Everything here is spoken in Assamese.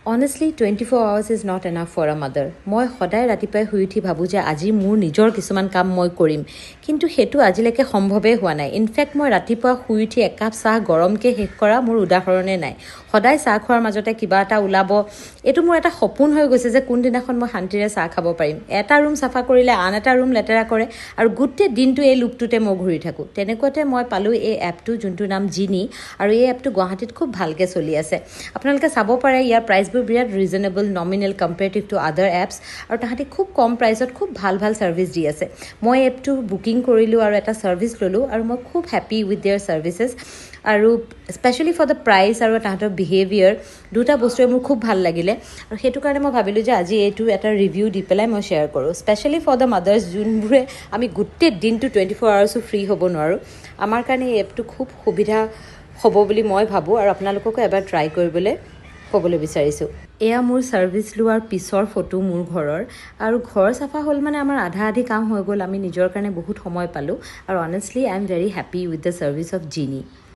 Honestly, 24 hours is not enough for a mother. মই সদায় ৰাতিপুৱাই শুই উঠি ভাবোঁ যে আজি মোৰ নিজৰ কিছুমান কাম মই কৰিম, কিন্তু সেইটো আজিলৈকে সম্ভৱেই হোৱা নাই। ইনফেক্ট মই ৰাতিপুৱা শুই উঠি একাপ চাহ গৰমকৈ শেষ কৰা মোৰ উদাহৰণে নাই। সদায় চাহ খোৱাৰ মাজতে কিবা এটা ওলাব। এইটো মোৰ এটা সপোন হৈ গৈছে যে কোনদিনাখন মই শান্তিৰে চাহ খাব পাৰিম। এটা ৰুম চাফা কৰিলে আন এটা ৰুম লেতেৰা কৰে আৰু গোটেই দিনটো এই লুপটোতে মই ঘূৰি থাকোঁ। তেনেকুৱাতে মই পালোঁ এই এপটো, যোনটোৰ নাম জিনি, আৰু এই এপটো গুৱাহাটীত খুব ভালকৈ চলি আছে। আপোনালোকে চাব পাৰে ইয়াৰ প্ৰাইচবোৰ বিৰাট ৰিজনেবল, নমিনেল কম্পেৰেটিভ টু আদাৰ এপছ, আৰু তাহাঁতি খুব কম প্ৰাইচত খুব ভাল ভাল ছাৰ্ভিচ দি আছে। মই এপটো বুকিং কৰিলোঁ আৰু এটা ছাৰ্ভিচ ল'লোঁ, আৰু মই খুব হেপী উইথ দেয়াৰ ছাৰ্ভিচেছ, আৰু স্পেচিয়েলি ফৰ দ্য প্ৰাইচ আৰু তাহাঁতৰ বিহেভিয়াৰ, দুটা বস্তুৱে মোৰ খুব ভাল লাগিলে। আৰু সেইটো কাৰণে মই ভাবিলোঁ যে আজি এইটো এটা ৰিভিউ দি পেলাই মই শ্বেয়াৰ কৰোঁ, স্পেচিয়েলি ফৰ দ্য মাদাৰ্ছ, যোনবোৰে আমি গোটেই দিনটো 24 আৱাৰ্ছো ফ্ৰী হ'ব নোৱাৰোঁ। আমাৰ কাৰণে এই এপটো খুব সুবিধা হ'ব বুলি মই ভাবোঁ, আৰু আপোনালোককো এবাৰ ট্ৰাই কৰিবলৈ ক'বলৈ বিচাৰিছোঁ। এয়া মোৰ ছাৰ্ভিচ লোৱাৰ পিছৰ ফটো মোৰ ঘৰৰ, আৰু ঘৰ চাফা হ'ল মানে আমাৰ আধা আধি কাম হৈ গ'ল। আমি নিজৰ কাৰণে বহুত সময় পালোঁ, আৰু honestly I am very happy with the service of জিনি।